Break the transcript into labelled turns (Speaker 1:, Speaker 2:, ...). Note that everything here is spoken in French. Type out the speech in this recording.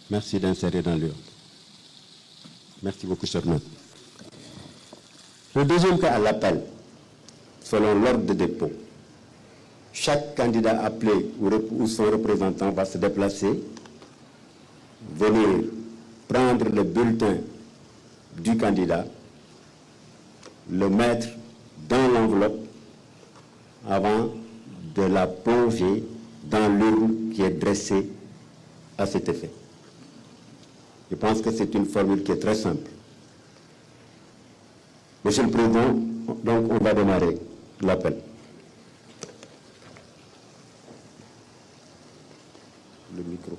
Speaker 1: Merci d'insérer dans l'urne. Merci beaucoup, cher maître. Le deuxième cas à l'appel, selon l'ordre de dépôt, chaque candidat appelé ou son représentant va se déplacer, venir prendre le bulletin du candidat, le mettre dans l'enveloppe avant de la plonger dans l'urne qui est dressée à cet effet. Je pense que c'est une formule qui est très simple. Monsieur le Président, donc on va démarrer l'appel. Le micro.